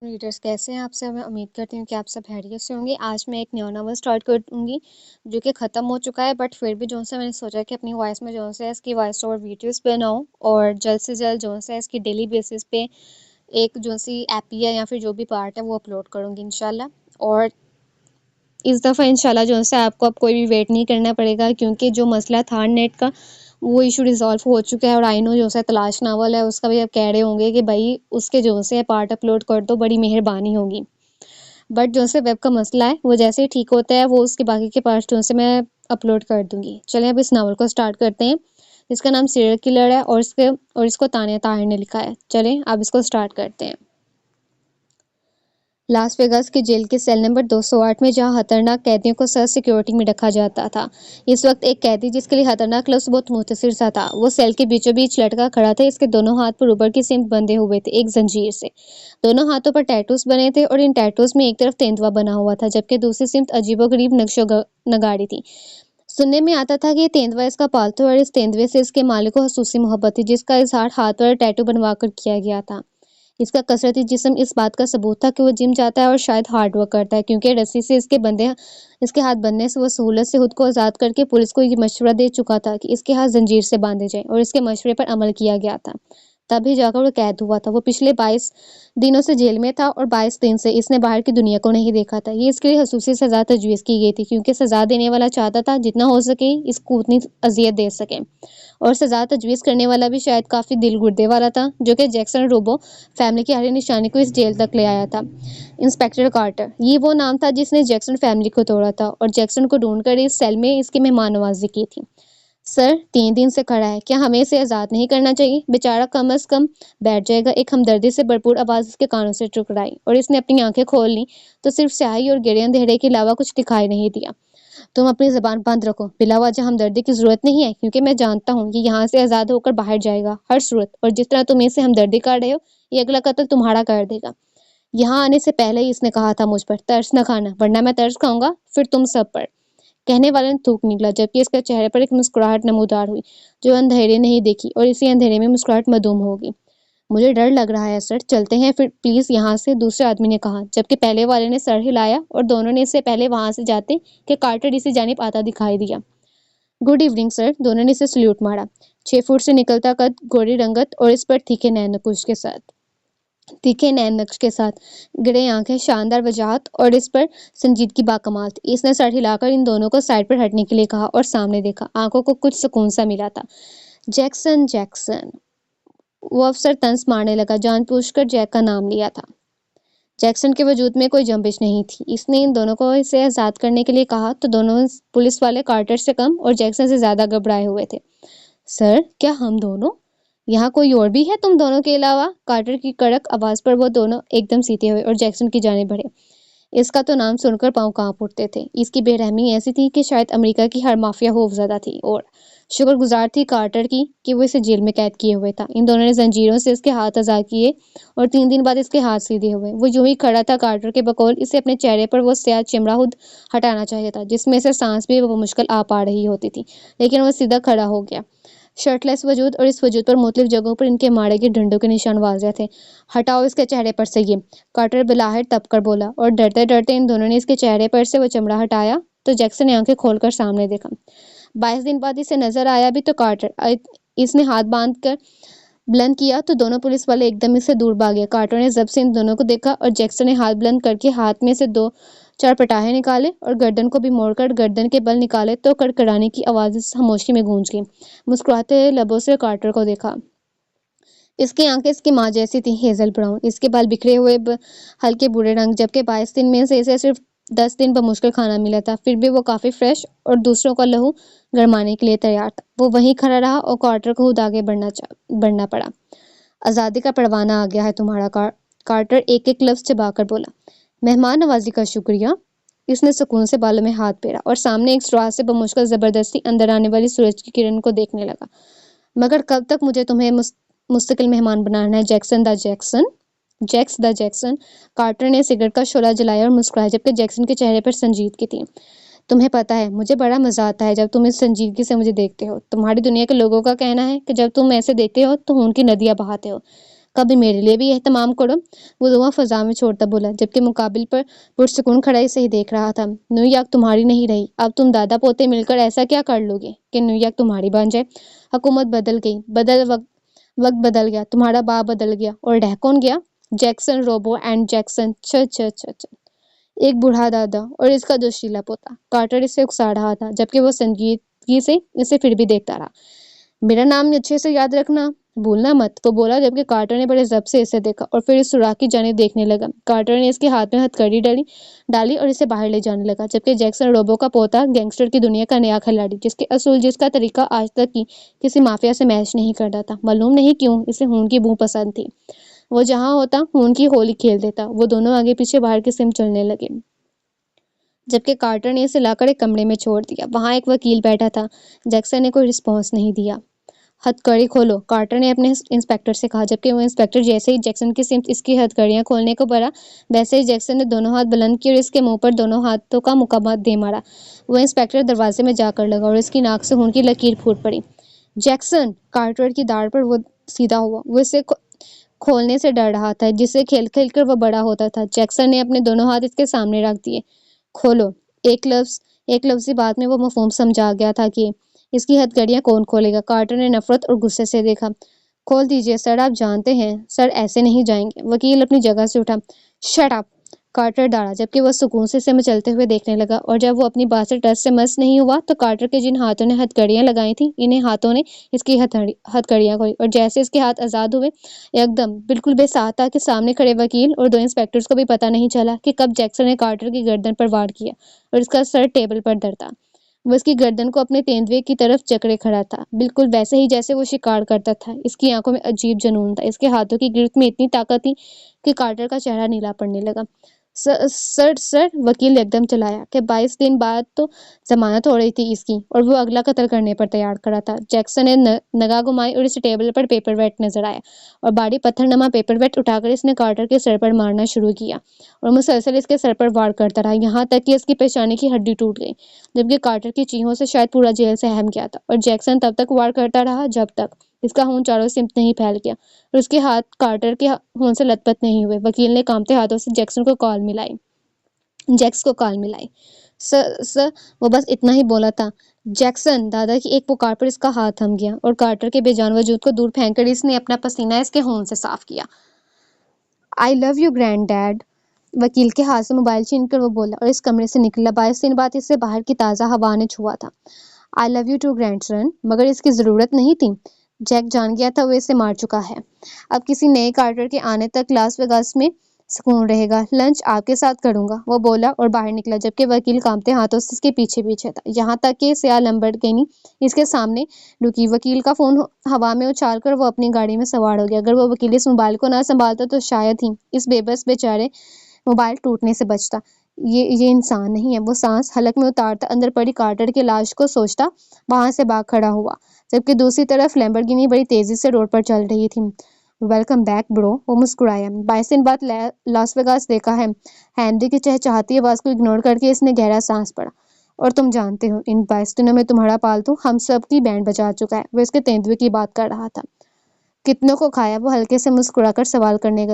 Readers कैसे हैं आप सब। मैं उम्मीद करती हूँ कि आप सब खैरियत से होंगे। आज मैं एक नया नॉवल स्टार्ट करूँगी जो कि ख़त्म हो चुका है, बट फिर भी जो है मैंने सोचा कि अपनी वॉइस में जो है इसकी वॉइस ओवर वीडियोस बनाऊँ और जल्द से जल्द जो है इसकी डेली बेसिस पे एक जो सी एपी है या फिर जो भी पार्ट है वो अपलोड करूँगी इंशाल्लाह। और इस दफ़ा इंशाल्लाह जो है आपको अब कोई भी वेट नहीं करना पड़ेगा, क्योंकि जो मसला था नेट का वो इशू रिजॉल्व हो चुका है। और आई नो जो है तलाश नावल है उसका भी अब कह रहे होंगे कि भाई उसके जो है पार्ट अपलोड कर दो, बड़ी मेहरबानी होगी। बट जो से वेब का मसला है वो जैसे ही ठीक होता है वो उसके बाकी के पार्ट्स जो से मैं अपलोड कर दूंगी। चलिए अब इस नावल को स्टार्ट करते हैं। इसका नाम सीरियल किलर है और इसको तानिया ताहिर ने लिखा है। चलें अब इसको स्टार्ट करते हैं। लास वेगास के जेल के सेल नंबर 208 में जहां खतरनाक कैदियों को सख्त सिक्योरिटी में रखा जाता था, इस वक्त एक कैदी जिसके लिए खतरनाक लफ्ज बहुत मुख्तसर सा था, वो सेल के बीचों बीच लटका खड़ा था। इसके दोनों हाथ पर ऊपर की सिमत बंधे हुए थे एक जंजीर से। दोनों हाथों पर टैटूज बने थे और इन टैटूज में एक तरफ तेंदुआ बना हुआ था जबकि दूसरी सिमत अजीबोगरीब नक्शो नगाड़ी थी। सुनने में आता था कि ये तेंदुआ इसका पालतू और इस तेंदुए से इसके मालिक को खसूसी मोहब्बत थी, जिसका इजहार हाथ पर टैटू बनवा कर किया गया था। इसका कसरती जिस्म इस बात का सबूत था कि वो जिम जाता है और शायद हार्ड वर्क करता है, क्योंकि रस्सी से इसके हाथ बंधने से वो सहूलत से खुद को आज़ाद करके पुलिस को ये मशवरा दे चुका था कि इसके हाथ जंजीर से बांधे जाएं, और इसके मशवरे पर अमल किया गया था। तभी जाकर वो कैद हुआ था। वो पिछले 22 दिनों से जेल में था और 22 दिन से इसने बाहर की दुनिया को नहीं देखा था। ये इसके लिए खसूसी सजा तजवीज़ की गई थी, क्योंकि सजा देने वाला चाहता था जितना हो सके इसको उतनी अजियत दे सके, और सजा तजवीज़ करने वाला भी शायद काफ़ी दिल गुर्दे वाला था, जो कि जैक्सन रोबो फैमिली की हरी निशानी को इस जेल तक ले आया था। इंस्पेक्टर कार्टर, ये वो नाम था जिसने जैक्सन फैमिली को तोड़ा था और जैक्सन को ढूंढकर इस सेल में इसकी मेहमान नवाजी की थी। सर 3 दिन से खड़ा है, क्या हमें इसे आज़ाद नहीं करना चाहिए? बेचारा कम अज कम बैठ जाएगा। एक हमदर्दी से भरपूर आवाज़ इसके कानों से टकराई और इसने अपनी आंखें खोल ली तो सिर्फ स्याही और गिरे अंधेरे के अलावा कुछ दिखाई नहीं दिया। तुम अपनी ज़बान बंद रखो। बिला वजह हमदर्दी की ज़रूरत नहीं है, क्योंकि मैं जानता हूँ कि यहाँ से आज़ाद होकर बाहर जाएगा हर सूरत, और जिस तरह तुम इससे हमदर्दी कर रहे हो ये अगला कत्ल तुम्हारा कर देगा। यहाँ आने से पहले ही इसने कहा था मुझ पर तरस न खाना, वरना मैं तरस खाऊंगा फिर तुम सब पर। कहने वाले ने थूक निकला, जबकि इसके चेहरे पर एक मुस्कुराहट नमूदार हुई जो अंधेरे नहीं देखी, और इसी अंधेरे में मुस्कुराहट मधूम होगी। मुझे डर लग रहा है सर, चलते हैं फिर प्लीज यहाँ से, दूसरे आदमी ने कहा, जबकि पहले वाले ने सर हिलाया और दोनों ने इससे पहले वहां से जाते कि कार्टर इसी जानिब आता दिखाई दिया। गुड इवनिंग सर, दोनों ने इसे सल्यूट मारा। 6 फुट से निकलता कद, गोरी रंगत और इस पर तीखे नैन नक्श के साथ गिरे आंखें, शानदार वजाहत और इस पर संजीदगी बाकमाल थी। इसने सर हिलाकर इन दोनों को साइड पर हटने के लिए कहा और सामने देखा। आंखों को कुछ सुकून सा मिला था। जैक्सन जैक्सन, वो अफसर तंस मारने लगा, जानबूझकर जैक का नाम लिया था। जैक्सन के वजूद में कोई जंबिश नहीं थी। इसने इन दोनों को इसे आजाद करने के लिए कहा तो दोनों पुलिस वाले कार्टर से कम और जैक्सन से ज्यादा घबराए हुए थे। सर, क्या हम दोनों? यहाँ कोई और भी है तुम दोनों के अलावा? कार्टर की कड़क आवाज पर वो दोनों एकदम सीधे हुए और जैक्सन की जानिब बढ़े। इसका तो नाम सुनकर पांव कांप उठते थे। इसकी बेरहमी ऐसी थी कि शायद अमेरिका की हर माफिया खौफजदा थी, और शुक्रगुजार थी कार्टर की कि वो इसे जेल में कैद किए हुए था। इन दोनों ने जंजीरों से इसके हाथ आजाद किए और 3 दिन बाद इसके हाथ सीधे हुए। वो यूं ही खड़ा था कार्टर के बकौल। इसे अपने चेहरे पर वो स्याह चिमराहुद हटाना चाहिए था, जिसमें से सांस भी वो मुश्किल आ पा रही होती थी, लेकिन वो सीधा खड़ा हो गया। शर्टलेस वजूद और इस वजूद पर मुख्तलिफ जगहों पर इनके मारे के डंडों के निशान वाज़ेह थे। हटाओ इसके चेहरे पर से ये, कार्टर बिलाहट तप कर बोला, और डरते डरते इन दोनों ने इसके चेहरे पर से वो चमड़ा हटाया तो जैक्सन ने आंखें खोलकर सामने देखा। 22 दिन बाद इसे नजर आया भी तो कार्टर। इसने हाथ बांध कर बुलंद किया तो दोनों पुलिस वाले एकदम इससे दूर भागे। कार्टर ने जब से इन दोनों को देखा और जैक्सन ने हाथ बुलंद करके हाथ में से 2-4 पटाखे निकाले और गर्दन को भी मोड़कर गर्दन के बल निकाले तो कड़कड़ाने की आवाज खामोशी में गूंज गई। मुस्कुराते लबों से कार्टर को देखा। इसकी आंखें इसकी माँ जैसी थी, हेजल ब्राउन। इसके बाल बिखरे हुए हल्के भूरे रंग, जबकि 22 दिन में से इसे सिर्फ 10 दिन बमुश्किल खाना मिला था। फिर भी वो काफी फ्रेश और दूसरों का लहू गरमाने के लिए तैयार था। वो वहीं खड़ा रहा और कार्टर को खुद आगे बढ़ना पड़ा। आजादी का परवाना आ गया है तुम्हारा, कार्टर एक एक लफ्ज चबाकर बोला। मेहमान नवाजी का शुक्रिया। इसने सुकून से बालों में हाथ फेरा और सामने एक सुराख से बमुश्किल जबरदस्ती अंदर आने वाली सूरज की किरण को देखने लगा। मगर कब तक मुझे तुम्हें मुस्तकिल मेहमान बनाना है, जैक्स द जैक्सन। कार्टर ने सिगरेट का शोला जलाया और मुस्कुराया, जबकि जैक्सन के चेहरे पर संजीदगी थी। तुम्हें पता है, मुझे बड़ा मजा आता है जब तुम इस संजीदगी से मुझे देखते हो। तुम्हारी दुनिया के लोगों का कहना है कि जब तुम ऐसे देखते हो तो खून की नदियां बहाते हो। कभी मेरे लिए भी एहतमाम करो। वो दुआ फजा में छोड़ता बोला, जबकि मुकाबिल पर पुरसुकून खड़ा से ही देख रहा था। न्यूयॉर्क तुम्हारी नहीं रही, अब तुम दादा पोते मिलकर ऐसा क्या कर लोगे कि न्यूयॉर्क तुम्हारी बन जाए। हुकूमत बदल गई, वक्त बदल गया, तुम्हारा बाप बदल गया, और रह कौन गया? Jackson, Robo and Jackson. छ छ छ छ। एक बूढ़ा दादा और इसका जोशीला पोता। कार्टर इसे उकसा रहा था, जबकि वो संजीदगी से इसे फिर भी देखता रहा। मेरा नाम अच्छे से याद रखना, भूलना मत, वो बोला, जबकि कार्टर ने बड़े ज़ब्त से इसे देखा और फिर इस सुराख की जानिब देखने लगा। कार्टर ने इसके हाथ में हथकड़ी डाली और इसे बाहर ले जाने लगा, जबकि जैक्सन, रोबो का पोता, गैंगस्टर की दुनिया का नया खिलाड़ी, जिसका तरीका आज तक की किसी माफिया से मैच नहीं करता था। मालूम नहीं क्यों इसे खून की बू पसंद थी। वो जहां होता खून की होली खेल देता। वो दोनों आगे पीछे बाहर की सिम चलने लगे, जबकि कार्टर ने इसे लाकर एक कमरे में छोड़ दिया। वहां एक वकील बैठा था। जैक्सन ने कोई रिस्पॉन्स नहीं दिया। हथकड़ी खोलो, कार्टर ने अपने इंस्पेक्टर से कहा, जबकि वो इंस्पेक्टर जैसे ही जैक्सन की सिम इसकी हथकड़ियां खोलने को बढ़ा, वैसे ही जैक्सन ने दोनों हाथ बुलंद किए और इसके मुंह पर दोनों हाथों का मुक्काबा दे मारा। वो इंस्पेक्टर दरवाजे में जाकर लगा और इसकी नाक से खून की लकीर फूट पड़ी। जैक्सन! कार्टर की दाढ़ पर वो सीधा हुआ। वो इसे खोलने से डर रहा था, जिससे खेल खेल कर वो बड़ा होता था। जैक्सन ने अपने दोनों हाथ इसके सामने रख दिए। खोलो। एक लफ्ज़ी बात में वो मफहूम समझा गया था कि इसकी हथकड़ियां कौन खोलेगा। कार्टर ने नफरत और गुस्से से देखा। खोल दीजिए सर, आप जानते हैं सर ऐसे नहीं जाएंगे। वकील अपनी जगह से उठा। Shut up! कार्टर दौड़ा, जबकि वह सुकून से इसे मचलते हुए देखने लगा, और जब वो अपनी बात से टस से मस नहीं हुआ तो कार्टर के जिन हाथों ने हथकड़ियां लगाई थी, इन्हीं हाथों ने इसकी हथकड़ियां खोली, और जैसे इसके हाथ आजाद हुए, एकदम बिल्कुल बेसाहता के सामने खड़े वकील और दो इंस्पेक्टर्स को भी पता नहीं चला कि कब जैक्सन ने कार्टर की गर्दन पर वार किया और इसका सर टेबल पर धरता। वो इसकी गर्दन को अपने तेंदुए की तरफ जकड़े खड़ा था, बिल्कुल वैसे ही जैसे वो शिकार करता था। इसकी आंखों में अजीब जुनून था। इसके हाथों की गिरफ्त में इतनी ताकत थी कि कार्टर का चेहरा नीला पड़ने लगा। सर, वकील ने एकदम चलाया कि 22 दिन बाद तो जमानत हो रही थी इसकी, और वो अगला कत्ल करने पर तैयार खड़ा था। जैक्सन ने नगाह घुमाई और इस टेबल पर पेपर वेट नजर आया, और बारी पत्थरनमा पेपर वेट उठाकर इसने कार्टर के सर पर मारना शुरू किया और मुसलसल इसके सर पर वार करता रहा, यहाँ तक कि इसकी पेशानी की हड्डी टूट गई, जबकि कार्टर की चीखों से शायद पूरा जेल सहम गया था। और जैक्सन तब तक वार करता रहा जब तक इसका खून चारों सिमत नहीं फैल गया और उसके हाथ कार्टर के खून से लथपथ नहीं हुए। वकील ने कांपते हाथों से जैक्स को कॉल मिलाई। सर, वो बस इतना ही बोला था। जैक्सन! दादा की एक पुकार पर इसका हाथ थम गया और कार्टर के बेजान वजूद को दूर फेंककर इसने अपना पसीना इसके खून से साफ किया। आई लव यू ग्रैंड डैड। वकील के हाथ से मोबाइल छीनकर वो बोला और इस कमरे से निकला। 22 दिन बाद इससे बाहर की ताज़ा हवा ने छुआ था। I love you too grandson, मगर इसकी ज़रूरत नहीं थी। जैक जान गया था वो इसे मार चुका है। अब किसी नए कार्टर के आने तक लास वेगास में सुकून रहेगा। लंच आपके साथ करूंगा, वो बोला और बाहर निकला, जबकि वकील कांपते हाथों से इसके पीछे पीछे था, यहाँ तक कि सियाह लैम्बोर्गिनी इसके सामने रुकी। वकील का फोन हवा में उछालकर वो अपनी गाड़ी में सवार हो गया। अगर वो वकील इस मोबाइल को ना संभालता तो शायद ही इस बेबस बेचारे मोबाइल टूटने से बचता। ये इंसान नहीं है। वो सांस हलक में उतारता अंदर पड़ी कार्टर की लाश को सोचता वहां से भाग खड़ा हुआ, जबकि दूसरी तरफ लैम्बोर्गिनी बड़ी तेजी से रोड पर चल रही थी। वेलकम बैक ब्रो, वो मुस्कुराया। 22 दिन बाद लास वेगास देखा है। हैंडी की चहचहाती आवाज को इग्नोर करके इसने गहरा सांस पड़ा। और तुम जानते हो, इन 22 दिनों में तुम्हारा पालतू हम सब की बैंड बजा चुका है। वो इसके तेंदुए की बात कर रहा था। कितनों को खाया? वो हल्के से मुस्कुराकर सवाल करने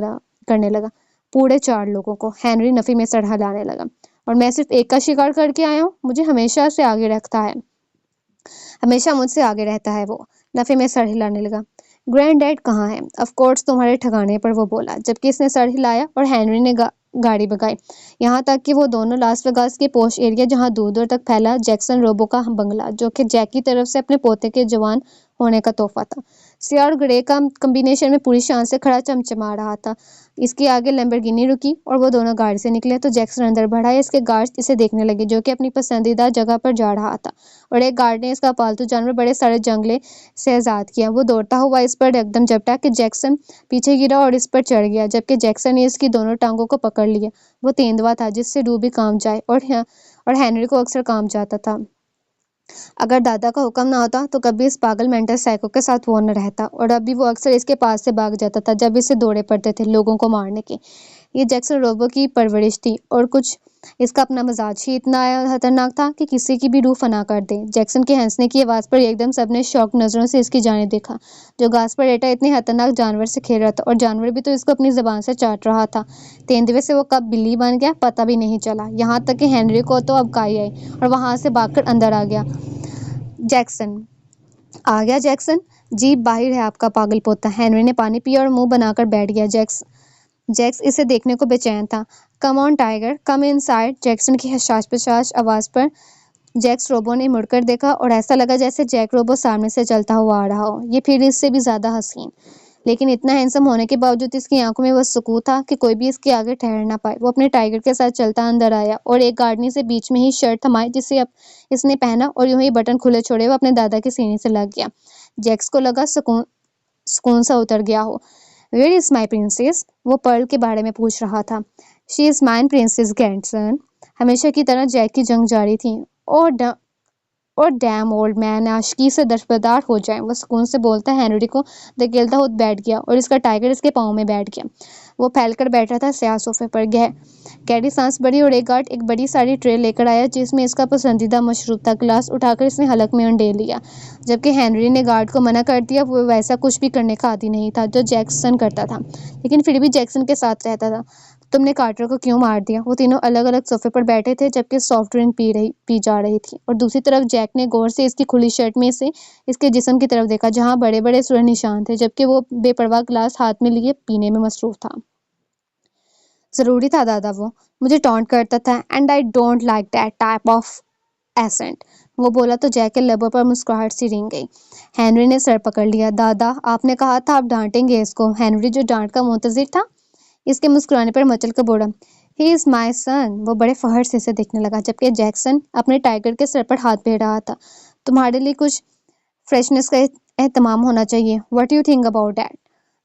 लगा। पूरे 4 लोगों को, हेनरी नफी में सड़ा लाने लगा। और मैं सिर्फ एक का शिकार करके आया हूँ? मुझे हमेशा मुझसे आगे रहता है वो, नफे में सर हिलाने लगा। ग्रैंड डैड कहाँ है? ऑफ कोर्स तुम्हारे ठिकाने पर, वो बोला, जबकि इसने सर हिलाया और हेनरी ने गाड़ी भगाई, यहाँ तक कि वो दोनों लास वेगास के पोश एरिया जहाँ दूर दूर तक फैला जैक्सन रोबो का बंगला, जो कि जैक की तरफ से अपने पोते के जवान होने का तोहफा था, सियाह और ग्रे का कॉम्बिनेशन में पूरी शान से खड़ा चमचमा रहा था। इसके आगे लैम्बोर्गिनी रुकी और वो दोनों गाड़ी से निकले तो जैक्सन अंदर बढ़ा। इसके गार्ड्स इसे देखने लगे, जो कि अपनी पसंदीदा जगह पर जा रहा था, और एक गार्ड ने इसका पालतू जानवर बड़े सारे जंगले से आजाद किया। वो दौड़ता हुआ इस पर एकदम झपटा कि जैक्सन पीछे गिरा और इस पर चढ़ गया, जबकि जैक्सन ने इसकी दोनों टांगों को पकड़ लिया। वो तेंदुआ था जिससे रूबी काम जाए और हेनरी को अक्सर काम जाता था। अगर दादा का हुक्म ना होता तो कभी इस पागल मेंटल साइको के साथ वो न रहता, और अभी वो अक्सर इसके पास से भाग जाता था जब इसे दौड़े पड़ते थे लोगों को मारने के। یہ جیکسن روبو کی پرورش تھی اور کچھ اس کا اپنا مزاج ہی اتنا خطرناک تھا کہ کسی کی بھی روح فنا کر دے۔ جیکسن کے ہنسنے کی آواز پر ایک دم سب نے شوق نظروں سے اس کی جانب دیکھا، جو گھاس پر لیٹا اتنے خطرناک جانور سے کھیل رہا تھا، اور جانور بھی تو اس کو اپنی زبان سے چاٹ رہا تھا۔ تیندوے سے وہ کب بلی بن گیا پتہ بھی نہیں چلا، یہاں تک کہ ہنری کو تو اب کائی آئی اور وہاں سے بھاگ کر اندر آ گیا۔ جیکسن آ گیا جیکسن؟ جی باہر ہے آپ کا پاگل پوتا۔ ہنری نے پانی پیا اور منہ بنا کر بیٹھ گیا۔ جیکس اسے دیکھنے کو بے چین تھا۔ کم آن ٹائیگر، کم ان سائڈ۔ جیکسن کی حشاش پشاش آواز پر جیکس روبو نے مڑ کر دیکھا اور ایسا لگا جیسے جیک روبو سامنے سے چلتا ہوا آ رہا ہو، یہ پھر اس سے بھی زیادہ حسین، لیکن اتنا ہینسم ہونے کے باوجود اس کی آنکھوں میں وہ سکون تھا کہ کوئی بھی اس کے آگے ٹھہر نہ پائے۔ وہ اپنے ٹائیگر کے ساتھ چلتا اندر آیا اور ایک گارڈنی سے بیچ میں ہی شرٹ تھمائی جسے اب اس نے پہنا، اور یوں ہی بٹن کھلے چھوڑے وہ اپنے دادا کے سینے سے لگ گیا۔ جیکس کو لگا سکون سا اتر گیا ہو۔ Where is my princess? وہ پرل کے بارے میں پوچھ رہا تھا۔ She is mine princess grandson سن۔ ہمیشہ کی طرح جیک کی جنگ جاری تھی۔ اور ڈیم اولڈ مین عاشقی سے دربدار ہو جائیں، وہ سکون سے بولتا ہنری کو دھکیلتا ہوا بیٹھ گیا اور اس کا ٹائیگر اس کے پاؤں میں بیٹھ گیا۔ وہ پھیل کر بیٹھا تھا سیاہ صوفے پر، گہری سانس بھری اور ایک گارڈ ایک بڑی ساری ٹرے لے کر آیا جس میں اس کا پسندیدہ مشروب تھا۔ گلاس اٹھا کر اس نے حلق میں انڈیل لیا، جبکہ ہنری نے گارڈ کو منع کر دیا۔ وہ ویسا کچھ بھی کرنے کا عادی نہیں تھا جو جیکسن کرتا تھا، لیکن پھر بھی جیکسن کے ساتھ رہتا تھا۔ تم نے کارٹر کو کیوں مار دیا؟ وہ تینوں الگ الگ صوفے پر بیٹھے تھے جبکہ سافٹ ڈرنک پی جا رہی تھی، اور دوسری طرف جیک نے غور سے اس کی کھلی شرٹ میں سے اس کے جسم کی طرف دیکھا جہاں بڑے بڑے سرخ نشان تھے، جبکہ وہ بے پرواہ گلاس ہاتھ میں لیے پینے میں مصروف تھا۔ ضروری تھا دادا، وہ مجھے ٹونٹ کرتا تھا، and I don't like that type of accent. وہ بولا تو جیک کے لبوں پر مسکراہٹ سی رنگ گئی۔ ہنری نے سر پکڑ لیا۔ دادا، آپ نے کہا تھا آپ ڈانٹیں گے اس کو۔ ہنری جو ڈانٹ کا منتظر تھا اس کے مسکرانے پر مچل کر بولا، ہی از مائی سن۔ وہ بڑے فخر سے اسے دیکھنے لگا جبکہ جیکسن اپنے ٹائیگر کے سر پر ہاتھ پھیر رہا تھا۔ تمہارے لیے کچھ فریشنس کا اہتمام ہونا چاہیے۔ What do you think about that?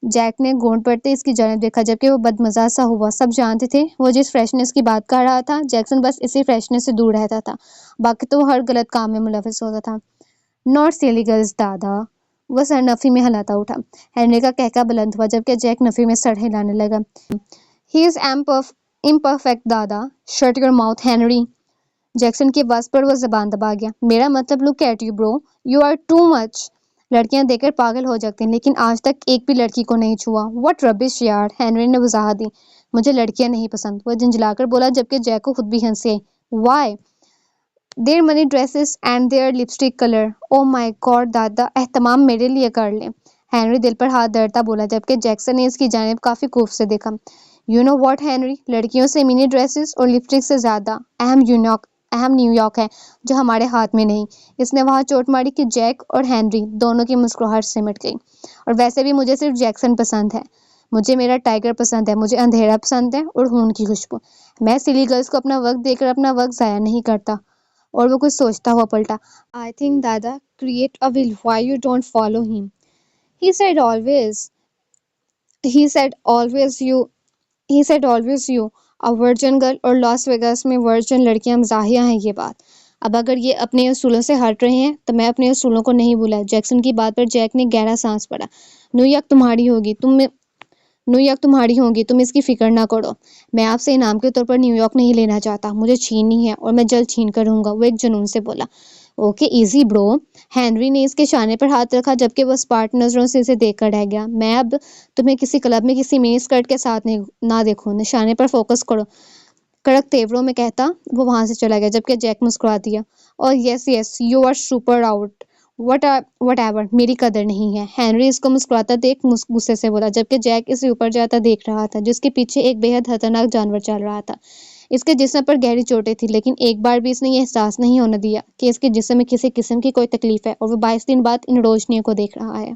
Jack نے گونڈ پڑتے اس کی جانب دیکھا جبکہ وہ بدمزاج سا ہوا۔ سب جانتے تھے وہ جس فریشنس کی بات کر رہا تھا، جیکسن بس اسی فریشنس سے دور رہتا تھا، باقی تو وہ ہر غلط کام میں ملوث ہوتا تھا۔ ناٹ سیلی گرلز دادا۔ وہ سر نفی میں ہلاتا اٹھا۔ ہنری کا کہکہا بلند ہوا جبکہ جیک نفی میں سر ہلانے لگا۔ ہی از امپرفیکٹ دادا۔ Shut your mouth Henry. Jackson کی آواز پر وہ زبان دبا گیا۔ میرا مطلب look at you bro, you are too much. لڑکیاں دیکھ کر پاگل ہو جاتے ہیں لیکن آج تک ایک بھی لڑکی کو نہیں چھوا۔ واٹ ربش یار، ہنری نے وضاحت دی۔ مجھے لڑکیاں نہیں پسند، وہ جھنجھلا کر بولا جبکہ جیک کو خود بھی ہنسی آئی۔ Why? Their mini dresses and their lipstick colour. Oh my god دادا، اہتمام میرے لیے کر لیں۔ ہنری دل پر ہاتھ دھرتا بولا جبکہ جیکسن نے اس کی جانب کافی خوف سے دیکھا۔ یو نو واٹ ہنری، لڑکیوں سے منی ڈریسز اور لپسٹک سے زیادہ اہم نیو یارک ہے جو ہمارے ہاتھ میں نہیں۔ اس نے وہاں چوٹ ماری کہ جیک اور ہنری دونوں کی مسکراہٹ سمٹ گئی۔ اور ویسے بھی مجھے صرف جیکسن پسند ہے، مجھے میرا ٹائیگر پسند ہے، مجھے اندھیرا پسند ہے اور خون کی خوشبو۔ میں سلی گرلز کو اپنا وقت دے کر اپنا وقت ضائع نہیں کرتا۔ اور وہ کچھ سوچتا ہوا پلٹا۔ آئی تھنک دادا create a will why you don't follow ہم۔ He said always you, a virgin girl، اور لاس ویگاس میں ورجن لڑکیاں مزاحیہ ہیں یہ بات۔ اب اگر یہ اپنے اصولوں سے ہٹ رہے ہیں تو میں اپنے اصولوں کو نہیں بھولا۔ جیکسن کی بات پر جیک نے گہرا سانس پڑا۔ نیو یارک تمہاری ہوگی، تم اس کی فکر نہ کرو۔ میں آپ سے انعام کے طور پر نیو یارک نہیں لینا چاہتا، مجھے چھیننی ہے اور میں جلد چھین کر رہوں گا، وہ ایک جنون سے بولا۔ اوکے ایزی برو۔ ہنری نے اس کے شانے پر ہاتھ رکھا جبکہ وہ اسپارٹ نظروں سے اسے دیکھ کر رہ گیا۔ میں اب تمہیں کسی کلب میں کسی منی اسکرٹ کے ساتھ نہ دیکھوں، نشانے پر فوکس کرو، کڑک تیوروں میں کہتا وہ وہاں سے چلا گیا جبکہ جیک مسکرا دیا۔ اور yes you are super out wit ever, میری قدر نہیں ہے۔ ہنری اس کو مسکراتا دیکھ غصے سے بولا جبکہ جیک اسے اوپر جاتا دیکھ رہا تھا جس کے پیچھے ایک بے حد خطرناک جانور چل رہا تھا۔ اس کے جسم پر گہری چوٹیں تھیں لیکن ایک بار بھی اس نے یہ احساس نہیں ہونے دیا کہ اس کے جسم میں کسی قسم کی کوئی تکلیف ہے، اور وہ 22 دن بعد ان روشنیوں کو دیکھ رہا ہے۔